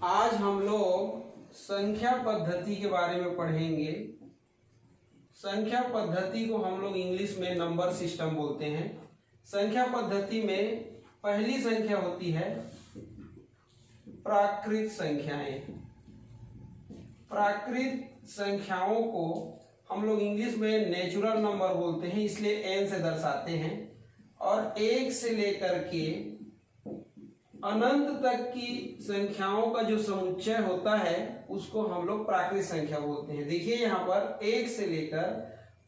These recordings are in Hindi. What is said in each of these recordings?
आज हम लोग संख्या पद्धति के बारे में पढ़ेंगे। संख्या पद्धति को हम लोग इंग्लिश में नंबर सिस्टम बोलते हैं। संख्या पद्धति में पहली संख्या होती है प्राकृत संख्याएं। प्राकृत संख्याओं को हम लोग इंग्लिश में नेचुरल नंबर बोलते हैं, इसलिए n से दर्शाते हैं। और एक से लेकर के अनंत तक की संख्याओं का जो समुच्चय होता है उसको हम लोग प्राकृत संख्या बोलते हैं। देखिए यहाँ पर एक से लेकर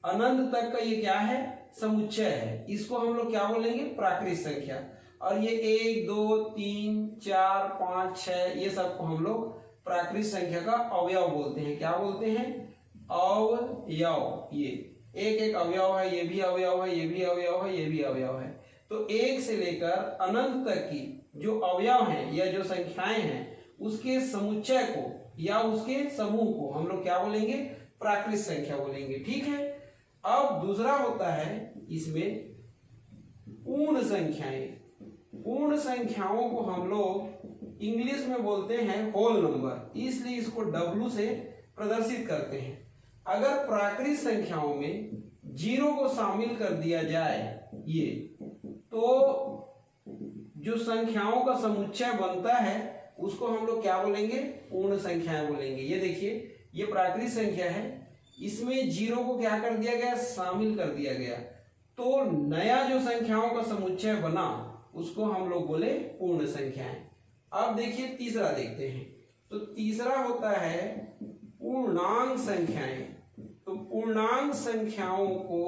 अनंत तक का ये क्या है, समुच्चय है, इसको हम लोग क्या बोलेंगे, प्राकृत संख्या। और ये 1 2 3 4 5 6 ये सबको हम लोग प्राकृत संख्या का अवयव बोलते हैं। क्या बोलते हैं, अवयव। ये एक एक अवयव है, ये भी अवयव है, ये भी अवयव है, ये भी अवयव है। तो एक से लेकर अनंत तक की जो अवयव हैं या जो संख्याएं हैं उसके समुच्चय को या उसके समूह को हम लोग क्या बोलेंगे, प्राकृत संख्या बोलेंगे। ठीक है। अब दूसरा होता है इसमें पूर्ण संख्याएं। पूर्ण संख्याओं को हम लोग इंग्लिश में बोलते हैं होल नंबर, इसलिए इसको W से प्रदर्शित करते हैं। अगर प्राकृत संख्याओं में 0 को शामिल कर दिया जाए ये, तो जो संख्याओं का समुच्चय बनता है उसको हम लोग क्या बोलेंगे, पूर्ण संख्याएं बोलेंगे। ये देखिए, ये प्राकृत संख्या है, इसमें 0 को क्या कर दिया गया, शामिल कर दिया गया, तो नया जो संख्याओं का समुच्चय बना उसको हम लोग बोले पूर्ण संख्याएं। अब देखिए तीसरा देखते हैं। तो तीसरा होता है पूर्णांक संख्याएं। तो पूर्णांक संख्याओं को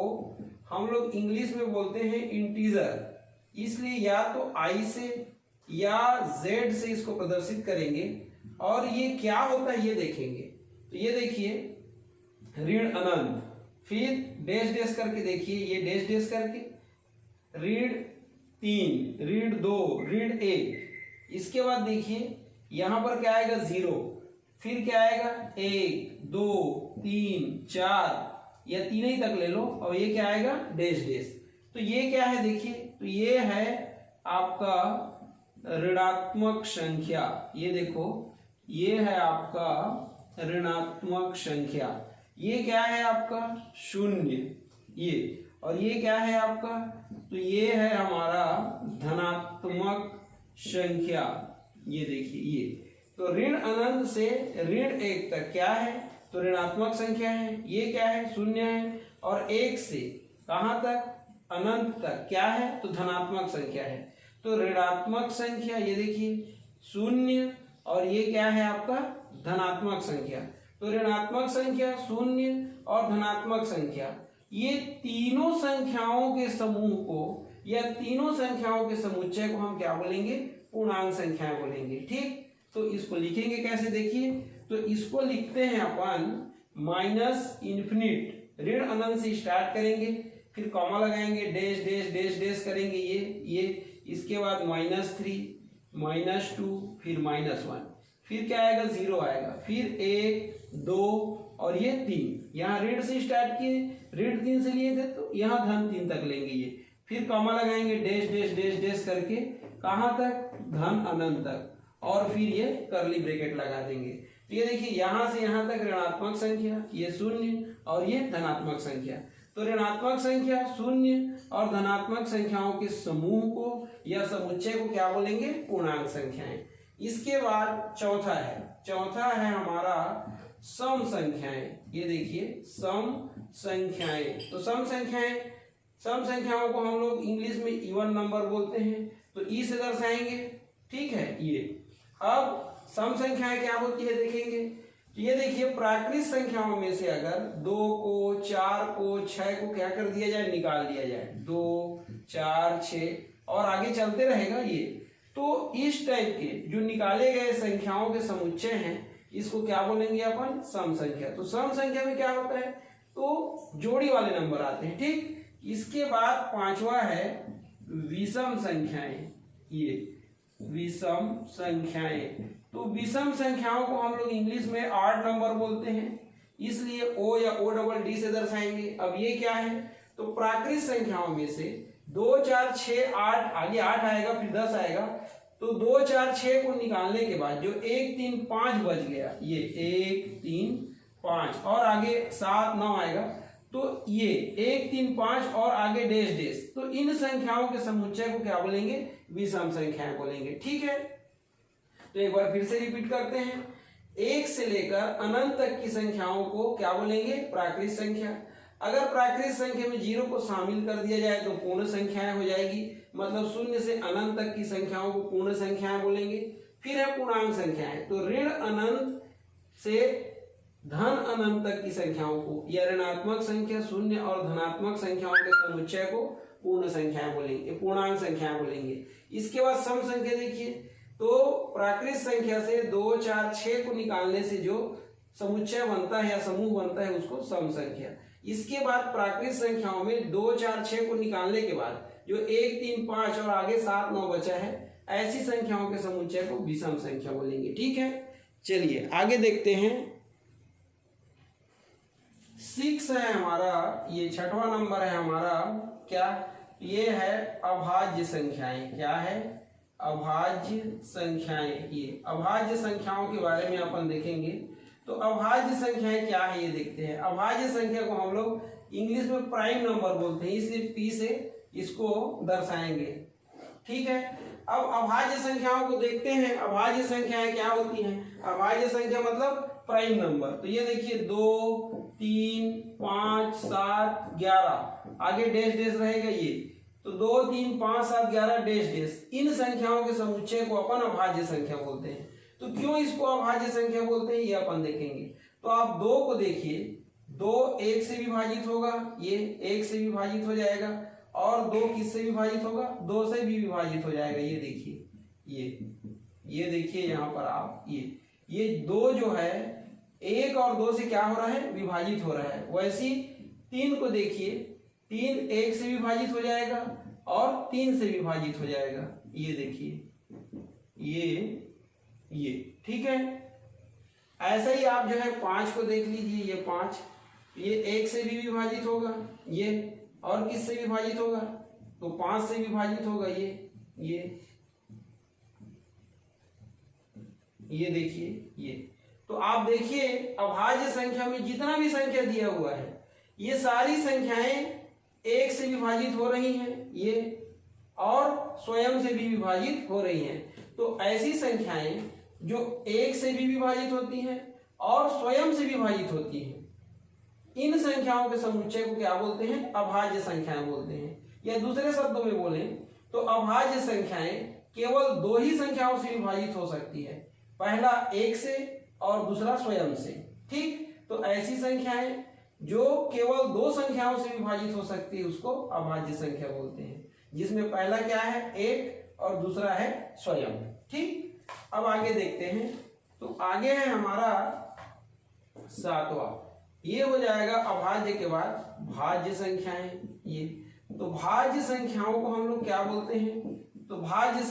हम लोग इंग्लिश में बोलते हैं इंटीजर, इसलिए या तो I से या Z से इसको प्रदर्शित करेंगे। और ये क्या होता है ये देखेंगे। तो ये देखिए ऋण अनंत, फिर डैश डैश करके देखिए, ये डैश डैश करके ऋण 3, ऋण 2, ऋण 1। इसके बाद देखिए यहां पर क्या आएगा, 0, फिर क्या आएगा 1 2 3 4 या 3 ही तक ले लो, और ये क्या आएगा, डैश डैश। तो ये क्या है देखिए, तो ये है आपका ऋणात्मक संख्या। ये देखो, ये है आपका ऋणात्मक संख्या। ये क्या है आपका, 0 ये, और ये क्या है आपका, तो ये है हमारा धनात्मक संख्या। ये देखिए ये, तो ऋण अनंत से ऋण 1 तक क्या है, तो ऋणात्मक संख्या है। ये क्या है, 0 है। और 1 से कहां तक, अनंत तक क्या है, तो धनात्मक संख्या है। तो ऋणात्मक संख्या ये देखिए 0, और ये क्या है आपका, धनात्मक संख्या। तो ऋणात्मक संख्या, 0 और धनात्मक संख्या, ये तीनों संख्याओं के समूह को या तीनों संख्याओं के समुच्चय को हम क्या बोलेंगे, पूर्णांक संख्याएं बोलेंगे। ठीक। तो इसको लिखेंगे कैसे देखिए, तो इसको लिखते हैं अपन माइनस इन्फिनिट, ऋण अनंत से स्टार्ट करेंगे, फिर कॉमा लगाएंगे, डैश डैश डैश डैश करेंगे ये, इसके बाद -3 -2 फिर -1, फिर क्या आएगा, 0 आएगा, फिर 1 2 और ये 3। यहाँ ऋण से स्टार्ट किए, ऋण 3 से लिए थे तो यहाँ धन 3 तक लेंगे ये, फिर कॉमा लगाएंगे, डैश डैश डैश डैश करके कहाँ तक, धन अनंत तक, और फिर ये करली ब्रैकेट लगा देंगे। तो ये देखिए यहां से यहां तक ऋणात्मक संख्या, ये 0 और ये धनात्मक संख्या। तो ऋणात्मक संख्या, 0 और धनात्मक संख्याओं के समूह को या समुच्चय को क्या बोलेंगे, पूर्णांक संख्याएं। इसके बाद चौथा है हमारा सम संख्याएं। ये देखिए सम संख्याएं। तो सम संख्याओं को हम लोग इंग्लिश में इवन नंबर बोलते हैं, तो ई से दर्शाएंगे। ठीक है। ये अब सम संख्याएं क्या होती है देखेंगे। तो ये देखिए प्राकृत संख्याओं में से अगर 2 को 4 को 6 को क्या कर दिया जाए, निकाल दिया जाए, 2 4 6 और आगे चलते रहेगा ये, तो इस टाइप के जो निकाले गए संख्याओं के समुच्चय हैं इसको क्या बोलेंगे अपन, सम संख्या। तो सम संख्या में क्या होता है, तो जोड़ी वाले नंबर आते हैं। ठीक। इसके बाद पांचवा है विषम संख्याएं। ये विषम संख्याएं, तो विषम संख्याओं को हम लोग इंग्लिश में ऑड नंबर बोलते हैं, इसलिए ओ या ओ डबल डी से दर्शाएंगे। अब ये क्या है, तो प्राकृत संख्याओं में से 2 4 6 8, आगे 8 आएगा फिर 10 आएगा, तो 2 4 6 को निकालने के बाद जो 1 3 5 बच गया, ये 1 3 5 और आगे 7 9 आएगा, तो ये 1 3 5 और आगे डैश डैश, तो इन संख्याओं के समुच्चय को क्या बोलेंगे? विषम संख्याएं बोलेंगे। ठीक है, तो एक बार फिर से रिपीट करते हैं, 1 से लेकर अनंत तक की संख्याओं को क्या बोलेंगे? प्राकृत संख्या। अगर प्राकृत संख्या में 0 को शामिल कर दिया जाए तो पूर्ण संख्याएं हो जाएगी, मतलब 0 से अनंत तक की संख्याओं को पूर्ण संख्याएं बोलेंगे। फिर है पूर्णांक संख्याएं, तो ऋण अनंत से धन अनंत तक की संख्याओं को या ऋणात्मक संख्या, शून्य और धनात्मक संख्याओं के समुच्चय को पूर्ण संख्याएं बोलेंगे, पूर्णांक संख्याएं बोलेंगे। इसके बाद सम संख्या देखिए, तो प्राकृत संख्या से 2 4 6 को निकालने से जो समुच्चय बनता है या समूह बनता है उसको सम संख्या। इसके बाद प्राकृत संख्याओं में 2 4 6 को निकालने के बाद जो 1 3 5 और आगे 7 9 बचा है, ऐसी संख्याओं के समुच्चय को विषम संख्या बोलेंगे। ठीक है, चलिए आगे देखते हैं। 6 है हमारा, ये 6वां नंबर है हमारा, क्या? ये है अभाज्य संख्याएं। क्या है? अभाज्य संख्याएं। ये अभाज्य संख्याओं के बारे में अपन देखेंगे। तो अभाज्य संख्याएं क्या है ये देखते हैं। अभाज्य संख्या को हम लोग इंग्लिश में प्राइम नंबर बोलते हैं, इसलिए पी से इसको दर्शाएंगे। ठीक है, अब अभाज्य संख्याओं को देखते हैं। अभाज्य संख्याएं क्या होती हैं? अभाज्य संख्या मतलब प्राइम नंबर। तो ये देखिए 2 3 5 7 11, आगे डैश डैश रहेगा ये, तो 2 3 5 7 11 डैश डैश, इन संख्याओं के समुच्चय को अपन अभाज्य संख्या बोलते हैं। तो क्यों इसको अभाज्य संख्या बोलते हैं ये अपन देखेंगे। तो आप 2 को देखिए, 2 1 से विभाजित होगा, ये 1 से विभाजित हो जाएगा, और 2 किससे विभाजित होगा? 2 से भी विभाजित हो जाएगा। ये देखिए, ये देखिए यहाँ पर आप ये 2 जो है 1 और 2 से क्या हो रहा है? विभाजित हो रहा है। वैसे 3 को देखिए, 3 1 से विभाजित हो जाएगा और 3 से विभाजित हो जाएगा। ये देखिए ये ठीक है। ऐसा ही आप जो है 5 को देख लीजिए, ये 5, ये 1 से भी विभाजित होगा, ये और किससे विभाजित होगा? तो 5 से विभाजित होगा। ये देखिए ये। तो आप देखिए अभाज्य संख्या में जितना भी संख्या दिया हुआ है, ये सारी संख्याएं 1 से विभाजित हो रही हैं, ये और स्वयं से भी विभाजित हो रही हैं। तो ऐसी संख्याएं जो 1 से भी विभाजित होती हैं और स्वयं से विभाजित होती हैं, इन संख्याओं के समुच्चय को क्या बोलते हैं? अभाज्य संख्याएं बोलते हैं। या दूसरे शब्दों में बोलें तो अभाज्य संख्याएं केवल 2 ही संख्याओं से विभाजित हो सकती है, पहला 1 से और दूसरा स्वयं से। ठीक, तो ऐसी संख्याएं जो केवल 2 संख्याओं से विभाजित हो सकती है उसको अभाज्य संख्या बोलते हैं, जिसमें पहला क्या है? 1 और दूसरा है स्वयं। ठीक, अब आगे देखते हैं। तो आगे है हमारा 7वां, ये हो जाएगा अभाज्य के बाद भाज्य संख्याएं। ये तो भाज्य संख्याओं को हम लोग क्या बोलते हैं? तो भाज्य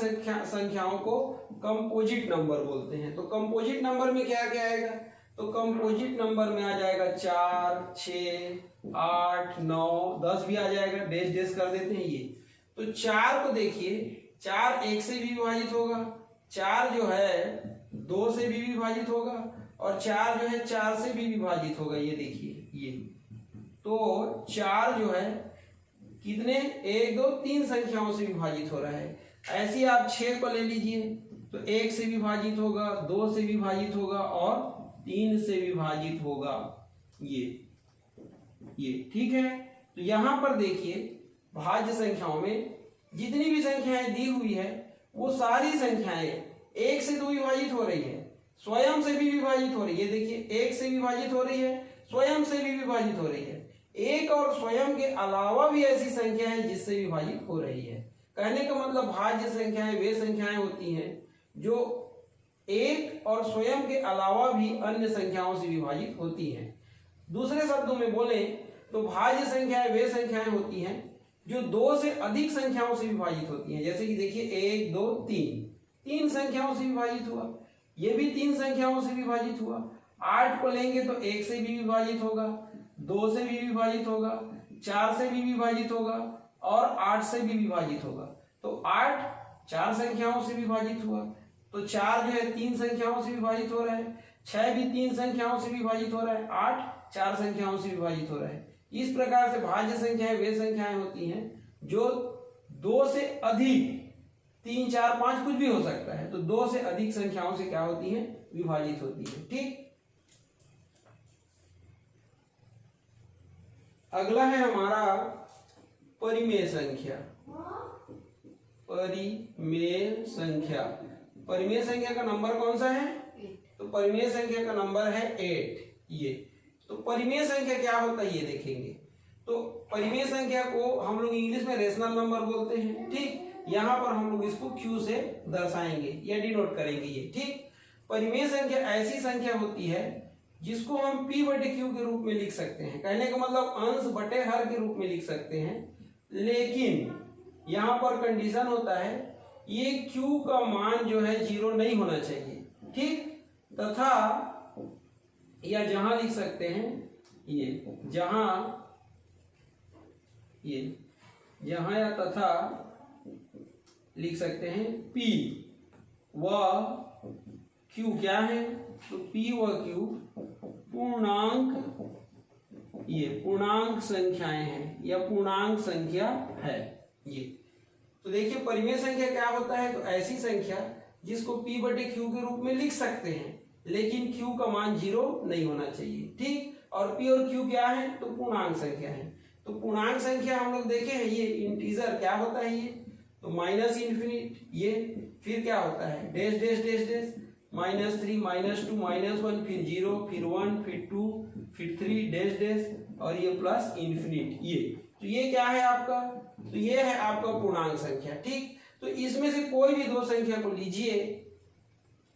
संख्याओं को कंपोजिट नंबर बोलते हैं। तो कंपोजिट नंबर में क्या क्या आएगा? तो कंपोजिट नंबर में आ जाएगा 4 6 8 9 10 भी आ जाएगा, डैश डैश कर देते हैं ये। तो 4 को देखिए, 4 1 से भी विभाजित होगा, 4 जो है 2 से भी विभाजित होगा, और 4 जो है 4 से भी विभाजित होगा। ये देखिए ये, तो 4 जो है कितने? 1 2 3 संख्याओं से विभाजित हो रहा है। ऐसे आप 6 को ले लीजिए, तो 1 से विभाजित होगा, 2 से विभाजित होगा और 3 से विभाजित होगा। ये ठीक है। तो यहां पर देखिए भाज्य संख्याओं में जितनी भी संख्याएं दी हुई है वो सारी संख्याएं 1 से 2 विभाजित हो रही है, स्वयं से भी विभाजित हो रही है। देखिए 1 से विभाजित हो रही है, स्वयं से भी विभाजित हो रही है। 1 और स्वयं के अलावा भी ऐसी संख्या है जिससे विभाजित हो रही है। कहने का मतलब भाज्य संख्याएं वे संख्याएं होती हैं जो 1 और स्वयं के अलावा भी अन्य संख्याओं से विभाजित होती हैं। दूसरे शब्दों में बोले तो भाज्य संख्याएं वे संख्याएं होती हैं जो 2 से अधिक संख्याओं से विभाजित होती हैं। जैसे कि देखिए 1 2 3 संख्याओं से विभाजित हुआ, ये भी 3 संख्याओं से विभाजित हुआ। 8 को लेंगे तो 1 से भी विभाजित होगा, 2 से भी विभाजित होगा, 4 से भी विभाजित होगा और 8 से भी विभाजित होगा। तो 8 4 संख्याओं से विभाजित हुआ, तो 4 जो है 3 संख्याओं से विभाजित हो रहा है, 6 भी 3 संख्याओं से विभाजित हो रहा है, 8 4 संख्याओं से विभाजित हो रहा है। इस प्रकार से भाज्य संख्याएं वे संख्याएं होती हैं जो 2 से अधिक, 3 4 5 कुछ भी हो सकता है, तो 2 से अधिक संख्याओं से क्या होती हैं, विभाजित होती है। ठीक, अगला है हमारा परिमेय संख्या। परिमेय संख्या, परिमेय संख्या का नंबर कौन सा है, तो परिमेय संख्या का नंबर है 8। ये तो परिमेय संख्या क्या होता है ये देखेंगे। तो परिमेय संख्या को हम लोग इंग्लिश में रेशनल नंबर बोलते हैं। ठीक, यहां पर हम लोग इसको क्यू से दर्शाएंगे या डिनोट करेंगे ये। ठीक, परिमेय संख्या ऐसी संख्या होती है जिसको हम p बटे क्यू के रूप में लिख सकते हैं। कहने का मतलब अंश बटे हर के रूप में लिख सकते हैं, लेकिन यहां पर कंडीशन होता है ये q का मान जो है 0 नहीं होना चाहिए। ठीक, तथा या जहां लिख सकते हैं ये, जहां या तथा लिख सकते हैं p व q क्या है, तो p व q पूर्णांक, ये पूर्णांक संख्याएं हैं या पूर्णांक संख्या है ये। तो देखिए परिमेय संख्या क्या होता है, तो ऐसी संख्या जिसको p बटे q के रूप में लिख सकते हैं, लेकिन q का मान 0 नहीं होना चाहिए। ठीक, और p और q क्या है, तो पूर्णांक संख्या है। तो पूर्णांक संख्या हम लोग देखे हैं, ये इंटीजर क्या होता है ये, तो माइनस इन्फिनिट, ये फिर क्या होता है डैश डैश डैश डैश, -3 -2 -1 फिर 0 फिर 1 फिर 2 फिर 3 डैश डैश और ये प्लस इन्फिनिट। ये तो ये क्या है आपका, तो ये है आपका पूर्णांक संख्या। ठीक, तो इसमें से कोई भी दो संख्या को लीजिए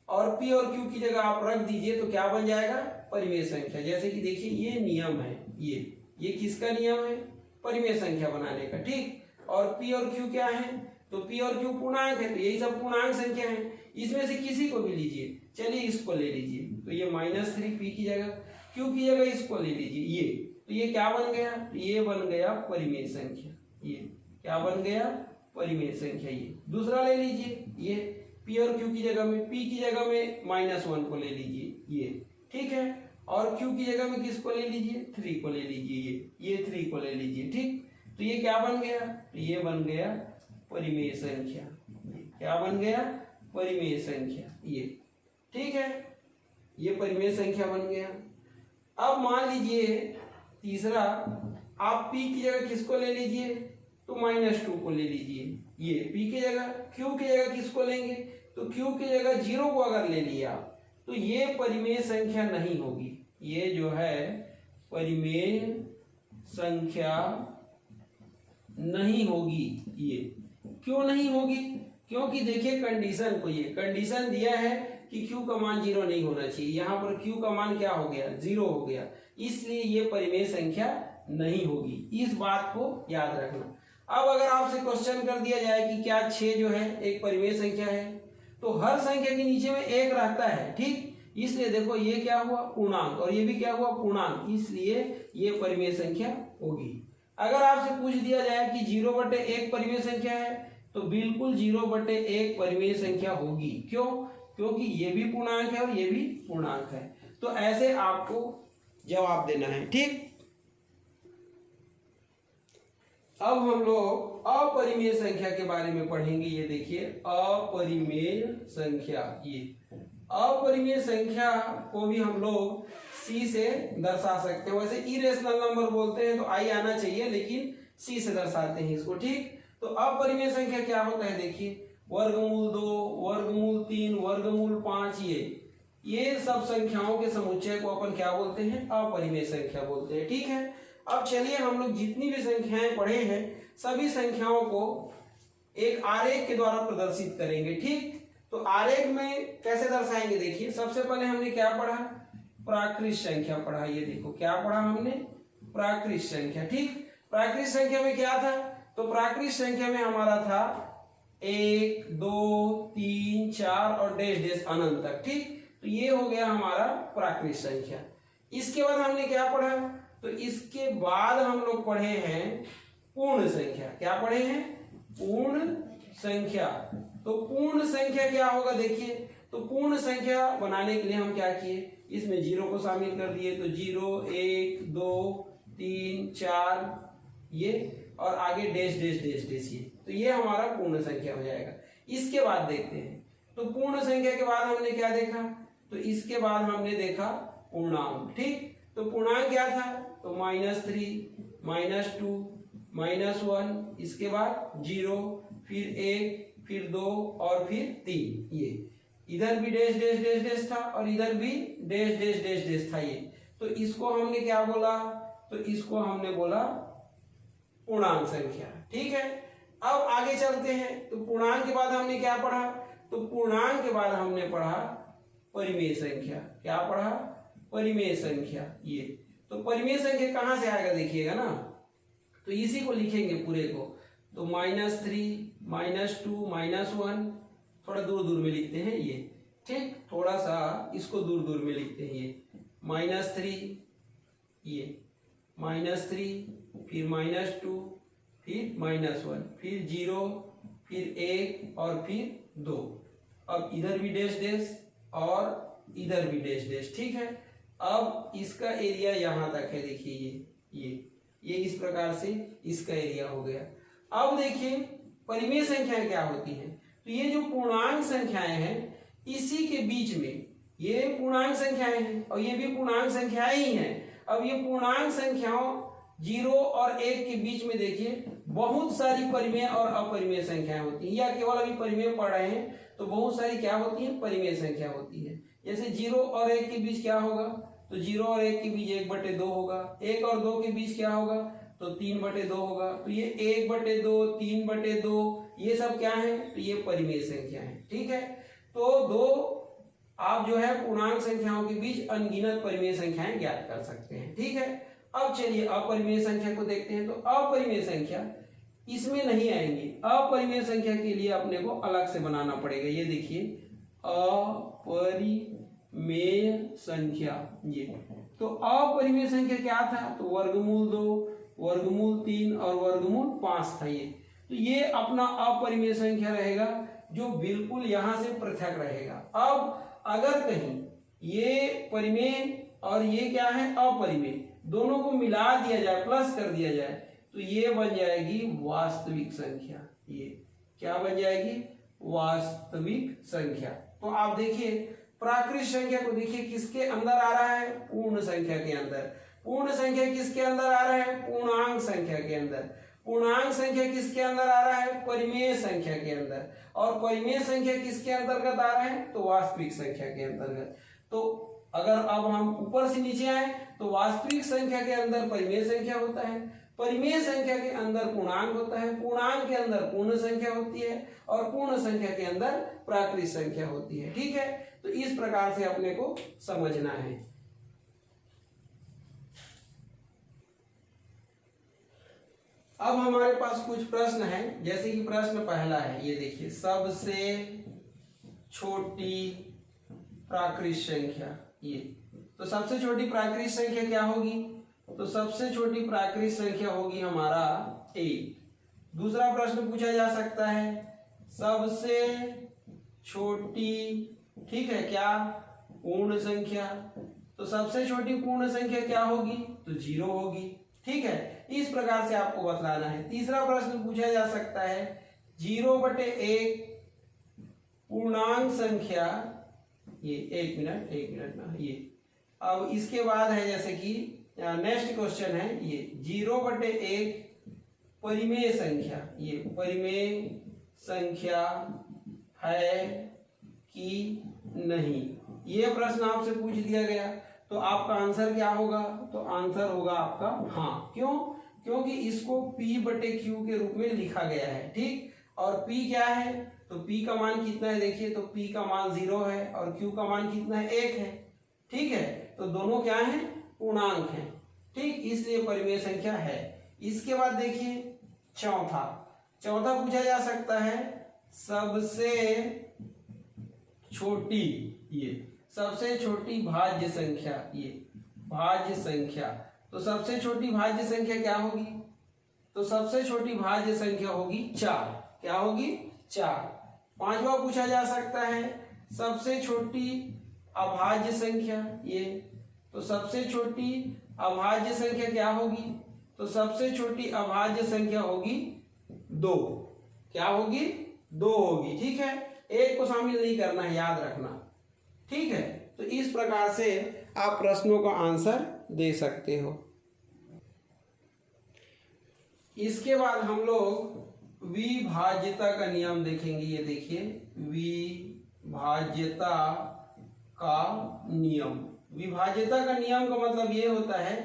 और p और q की जगह आप रख दीजिए, तो क्या बन जाएगा, परिमेय संख्या। जैसे कि देखिए ये नियम है, ये किसका नियम है, परिमेय संख्या बनाने का। ठीक, और p और q क्या है, तो p और q पूर्णांक है, तो यही सब पूर्णांक संख्या है। इसमें से किसी को भी लीजिए, चलिए इसको ले लीजिए, तो ये -3 p की जगह, q की जगह इसको ले लीजिए, ये तो ये क्या बन गया, तो ये बन गया परिमेय संख्या। ये क्या बन गया, परिमेय संख्या। ये दूसरा ले लीजिए, ये p और q की जगह में, p की जगह में -1 को ले लीजिए ये। ठीक है, और q की जगह में किसको ले लीजिए, 3 को ले लीजिए, ये 3 को ले लीजिए। ठीक, तो ये क्या बन गया, तो ये बन गया परिमेय संख्या। क्या बन गया, परिमेय संख्या ये। ठीक है, ये परिमेय संख्या बन गया। अब मान लीजिए तीसरा, आप p की जगह किसको ले लीजिए, तो -2 को ले लीजिए, ये p की जगह, q की जगह किसको लेंगे, तो q की जगह 0 को अगर ले लिया तो ये परिमेय संख्या नहीं होगी। ये जो है परिमेय संख्या नहीं होगी। ये क्यों नहीं होगी, क्योंकि देखिए कंडीशन को, ये कंडीशन दिया है कि q का मान 0 नहीं होना चाहिए, यहाँ पर q का मान क्या हो गया, 0 हो गया, इसलिए ये परिमेय संख्या नहीं होगी। इस बात को याद रखना। अब अगर आपसे क्वेश्चन कर दिया जाए कि क्या 6 जो है एक परिमेय संख्या है, तो हर संख्या के नीचे में 1 रहता है। ठीक, इसलिए देखो ये क्या हुआ, पूर्णांक, और ये भी क्या हुआ, पूर्णांक, इसलिए ये परिमेय संख्या होगी। अगर आपसे पूछ दिया जाए कि 0/1 परिमेय संख्या है, तो बिल्कुल 0/1 परिमेय संख्या होगी। क्यों, क्योंकि ये भी पूर्णांक है और ये भी पूर्णांक है। तो ऐसे आपको जवाब देना है। ठीक, अब हम लोग अपरिमेय संख्या के बारे में पढ़ेंगे। ये देखिए अपरिमेय संख्या, ये अपरिमेय संख्या को भी हम लोग c से दर्शा सकते हैं। वैसे इरेशनल नंबर बोलते हैं तो i आना चाहिए, लेकिन c से दर्शाते हैं इसको। ठीक, तो अपरिमेय संख्या क्या होता है, देखिए वर्गमूल 2, वर्गमूल 3, वर्गमूल 5, ये सब संख्याओं के समुच्चय को अपन क्या बोलते हैं, अपरिमेय संख्या बोलते हैं। ठीक है, अब चलिए हम लोग जितनी भी संख्याएं पढ़े हैं सभी संख्याओं को एक आरेख के द्वारा प्रदर्शित करेंगे। ठीक, तो आरेख में कैसे दर्शाएंगे, देखिए सबसे पहले हमने क्या पढ़ा, प्राकृत संख्या पढ़ा। ये देखो क्या पढ़ा हमने, प्राकृत संख्या। ठीक, प्राकृत संख्या में क्या था, तो प्राकृत संख्या में हमारा था 1 2 3 4 और डैश डैश अनंत तक। ठीक, तो ये हो गया हमारा प्राकृत संख्या। इसके बाद हमने क्या पढ़ा, तो इसके बाद हम लोग पढ़े हैं पूर्ण संख्या। क्या पढ़े हैं, पूर्ण संख्या। तो पूर्ण संख्या क्या होगा देखिए, तो पूर्ण संख्या बनाने के लिए हम क्या किए, इसमें जीरो को शामिल कर दिए, तो 0 1 2 3 4 ये, और आगे डैश डैश डैश डैश ये, तो ये हमारा पूर्ण संख्या हो जाएगा। इसके बाद देखते हैं, तो पूर्ण संख्या के बाद हमने क्या देखा, तो इसके बाद हमने देखा पूर्णांक, ठीक। तो पूर्णांक क्या था, तो -3 -2 -1, इसके बाद 0, फिर 1, फिर 2 और फिर 3, ये इधर भी डैश डैश डैश डैश था और इधर भी डैश डैश डैश डैश था ये, तो इसको हमने क्या बोला, तो इसको हमने बोला पूर्णांक संख्या, ठीक है। अब आगे चलते हैं, तो पूर्णांक के बाद हमने क्या पढ़ा, तो पूर्णांक के बाद हमने पढ़ा परिमेय संख्या, क्या पढ़ा, परिमेय संख्या, ये। तो परिमेय संख्या कहां से आएगा देखिएगा ना, तो इसी को लिखेंगे पूरे को, तो -3 -2 -1, थोड़ा दूर दूर में लिखते हैं ये, ठीक, थोड़ा सा इसको दूर दूर में लिखते हैं ये, -3 ये -3, फिर -2, फिर -1, फिर 0, फिर 1 और फिर 2। अब इधर भी डैश डैश और इधर भी डैश डैश, ठीक है। अब इसका एरिया यहां तक है, देखिए ये इस प्रकार से इसका एरिया हो गया। अब देखिए परिमेय संख्याएं क्या होती हैं, तो ये जो पूर्णांक संख्याएं हैं इसी के बीच में, ये पूर्णांक संख्याएं हैं और ये भी पूर्णांक संख्याएं ही हैं। अब ये पूर्णांक संख्याओं 0 और 1 के बीच में देखिए बहुत सारी परिमेय और अपरिमेय संख्याएं होती हैं, या केवल अभी परिमेय पढ़ रहे हैं तो बहुत सारी क्या होती है, परिमेय संख्या होती है। जैसे 0 और 1 के बीच क्या होगा, तो 0 और 1 के बीच 1/2 होगा, 1 और 2 के बीच क्या होगा, तो 3/2 होगा। तो ये 1/2 3/2 ये सब क्या है, तो ये परिमेय संख्या है, ठीक है। तो आप जो है पूर्णांक संख्याओं के बीच अनगिनत परिमेय संख्याएं ज्ञात कर सकते हैं, ठीक है। अब चलिए अपरिमेय संख्या को देखते हैं, तो अपरिमेय संख्या इसमें नहीं आएंगे, अपरिमेय संख्या के लिए अपने को अलग से बनाना पड़ेगा। ये देखिए अपरिमेय संख्या, ये तो अपरिमेय संख्या क्या था, तो वर्गमूल 2 वर्गमूल 3 और वर्गमूल 5 था ये। तो ये अपना अपरिमेय संख्या रहेगा जो बिल्कुल यहां से पृथक रहेगा। अब अगर कहीं ये परिमेय और ये क्या है अपरिमेय, दोनों को मिला दिया जाए, प्लस कर दिया जाए, तो ये बन जाएगी वास्तविक संख्या। ये क्या बन जाएगी, वास्तविक संख्या। तो आप देखिए प्राकृत संख्या को देखिए किसके अंदर आ रहा है, पूर्ण संख्या के अंदर। पूर्ण संख्या किसके अंदर आ रहा है, पूर्णांक संख्या के अंदर। पूर्णांक संख्या किसके अंदर आ रहा है, परिमेय संख्या के अंदर। और परिमेय संख्या किसके अंतर्गत आ रहा है, तो वास्तविक संख्या के अंतर्गत। तो अगर अब हम ऊपर से नीचे आए तो वास्तविक संख्या के अंदर परिमेय संख्या होता है, परिमेय संख्या के अंदर पूर्णांक होता है, पूर्णांक के अंदर पूर्ण संख्या होती है और पूर्ण संख्या के अंदर प्राकृत संख्या होती है, ठीक है। तो इस प्रकार से अपने को समझना है। अब हमारे पास कुछ प्रश्न हैं, जैसे कि प्रश्न पहला है, ये देखिए सबसे छोटी प्राकृत संख्या। ये तो सबसे छोटी प्राकृत संख्या क्या होगी, तो सबसे छोटी प्राकृत संख्या होगी हमारा 1। दूसरा प्रश्न पूछा जा सकता है सबसे छोटी, ठीक है, क्या, पूर्ण संख्या। तो सबसे छोटी पूर्ण संख्या क्या होगी, तो 0 होगी, ठीक है। इस प्रकार से आपको बतलाना है। तीसरा प्रश्न पूछा जा सकता है 0/1 पूर्णांक संख्या, ये एक मिनट ना, ये अब इसके बाद है जैसे कि नेक्स्ट क्वेश्चन है ये 0/1 परिमेय संख्या। ये परिमेय संख्या है कि नहीं, ये प्रश्न आपसे पूछ दिया गया, तो आपका आंसर क्या होगा, तो आंसर होगा आपका हाँ। क्यों, क्योंकि इसको P/Q के रूप में लिखा गया है, ठीक। और P क्या है, तो P का मान कितना है, देखिए तो P का मान 0 है और Q का मान कितना है, 1 है, ठीक है। तो दोनों क्या है, पूर्णांक हैं, ठीक, इसलिए परिमेय संख्या है। इसके बाद देखिए चौथा पूछा जा सकता है सबसे छोटी, ये सबसे छोटी भाज्य संख्या, ये भाज्य संख्या। तो सबसे छोटी भाज्य संख्या क्या होगी, तो सबसे छोटी भाज्य संख्या होगी 4। क्या होगी, 4। पांचवा पूछा जा सकता है सबसे छोटी अभाज्य संख्या ये। तो सबसे छोटी अभाज्य संख्या क्या होगी? तो सबसे छोटी अभाज्य संख्या होगी 2। क्या होगी? 2 होगी। ठीक है, एक को शामिल नहीं करना है, याद रखना। ठीक है, तो इस प्रकार से आप प्रश्नों का आंसर दे सकते हो। इसके बाद हम लोग विभाज्यता का नियम देखेंगे। ये देखिए, विभाज्यता का नियम। विभाज्यता का नियम का मतलब ये होता है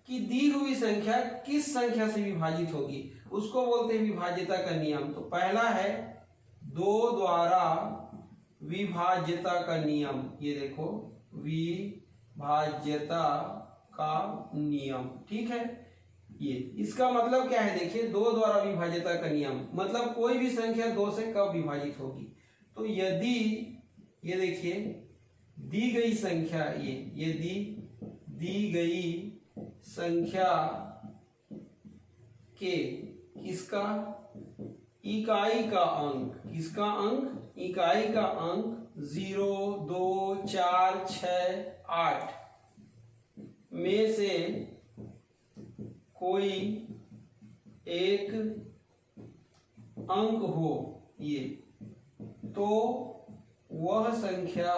कि दी हुई संख्या किस संख्या से विभाजित होगी, उसको बोलते हैं विभाज्यता का नियम। तो पहला है 2 द्वारा विभाज्यता का नियम। ये देखो, विभाज्यता का नियम। ठीक है, ये इसका मतलब क्या है? देखिए, 2 द्वारा विभाज्यता का नियम मतलब कोई भी संख्या 2 से कब विभाजित होगी। तो यदि ये देखिए दी गई संख्या ये दी गई संख्या के किसका इकाई का अंक, किसका अंक? इकाई का अंक 0, 2, 4, 6, 8 में से कोई एक अंक हो ये, तो वह संख्या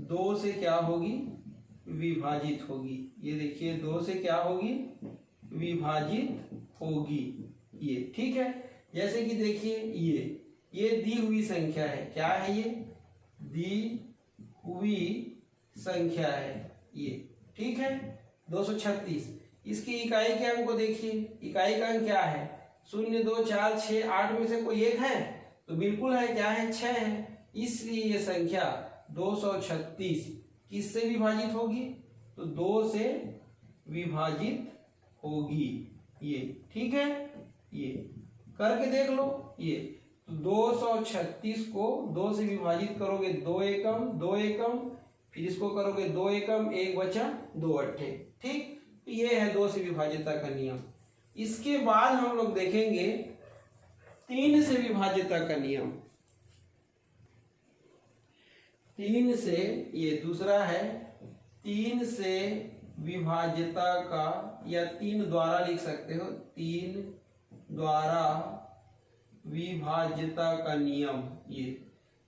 2 से क्या होगी? विभाजित होगी। ये देखिए, 2 से क्या होगी? विभाजित होगी ये। ठीक है, जैसे कि देखिए ये दी हुई संख्या है। क्या है? ये दी हुई संख्या है ये। ठीक है, 236। इसकी इकाई के अंक को देखिए, इकाई का अंक क्या है? 0, 2, 4, 6, 8 में से कोई एक है? तो बिल्कुल है, क्या है? 6 है। इसलिए ये संख्या 236 किससे विभाजित होगी? तो 2 से विभाजित होगी ये। ठीक है, ये करके देख लो। ये तो 236 को 2 से विभाजित करोगे 2 एकम 2 एकम, फिर इसको करोगे 2 एकम, 1 बचा 2 अट्ठे। ठीक, तो ये है 2 से विभाज्यता का नियम। इसके बाद हम लोग देखेंगे 3 से विभाज्यता का नियम। 3 से, ये दूसरा है 3 से विभाज्यता का, या 3 द्वारा लिख सकते हो, 3 द्वारा विभाज्यता का नियम। ये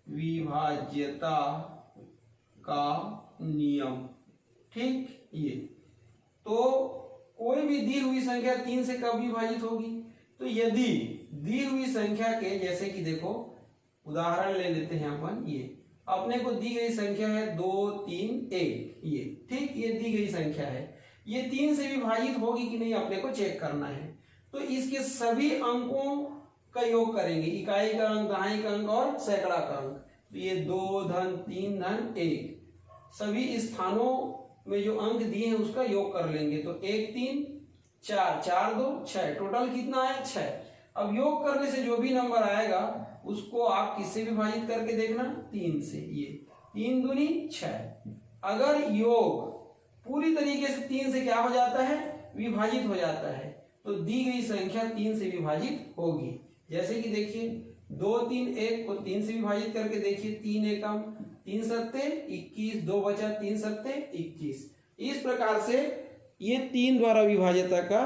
विभाज्यता का नियम। ठीक, ये तो कोई भी दी हुई संख्या 3 से कब विभाजित होगी? तो यदि दी हुई संख्या के, जैसे कि देखो उदाहरण ले लेते हैं अपन। ये अपने को दी गई संख्या है 2, 3, 1 ये। ठीक, ये दी गई संख्या है, ये 3 से विभाजित होगी कि नहीं अपने को चेक करना है। तो इसके सभी अंकों का योग करेंगे, इकाई का अंक, दहाई का अंक और सैकड़ा का अंक। तो ये 2 धन 3 धन 1 सभी स्थानों में जो अंक दिए हैं उसका योग कर लेंगे। तो 1, 3, 4, 4, 2, 6, टोटल कितना है? 6। अब योग करने से जो भी नंबर आएगा उसको आप किससे विभाजित करके देखना? 3 से। ये 3 दूनी 6। अगर योग पूरी तरीके से 3 से क्या हो जाता है? विभाजित हो जाता है, तो दी गई संख्या 3 से विभाजित होगी। जैसे कि देखिए 2, 3, 1 को 3 से विभाजित करके देखिए, 3 एकम 3 सत्ते 21, 2 बचा 3 सत्ते 21। इस प्रकार से ये 3 द्वारा विभाज्यता का।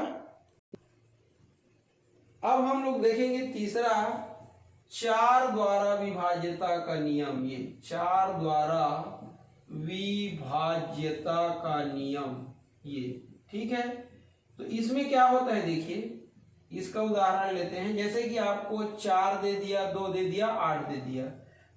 अब हम लोग देखेंगे तीसरा 4 द्वारा विभाज्यता का नियम। ये 4 द्वारा विभाज्यता का नियम ये। ठीक है, तो इसमें क्या होता है? देखिए इसका उदाहरण लेते हैं। जैसे कि आपको 4 दे दिया, 2 दे दिया, 8 दे दिया,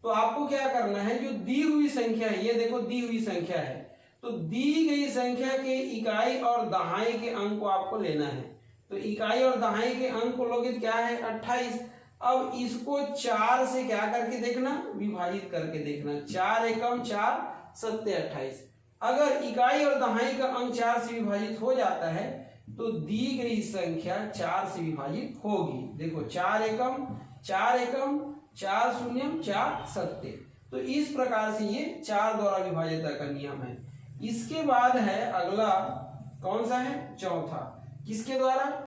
तो आपको क्या करना है? जो दी हुई संख्या है, ये देखो दी हुई संख्या है, तो दी गई संख्या के इकाई और दहाई के अंक को आपको लेना है। तो इकाई और दहाई के अंक को लोगे क्या है? 28। अब इसको 4 से क्या करके देखना? विभाजित करके देखना। 4 एकम 4 सत्ते 28। अगर इकाई और दहाई का अंक 4 से विभाजित हो जाता है तो दी गई संख्या 4 से विभाजित होगी। देखो 4 एकम 4 एकम 4 शून्यम 4 सत्ते। तो इस प्रकार से ये 4 द्वारा विभाज्यता का नियम है। इसके बाद है अगला, कौन सा है? चौथा। किसके द्वारा?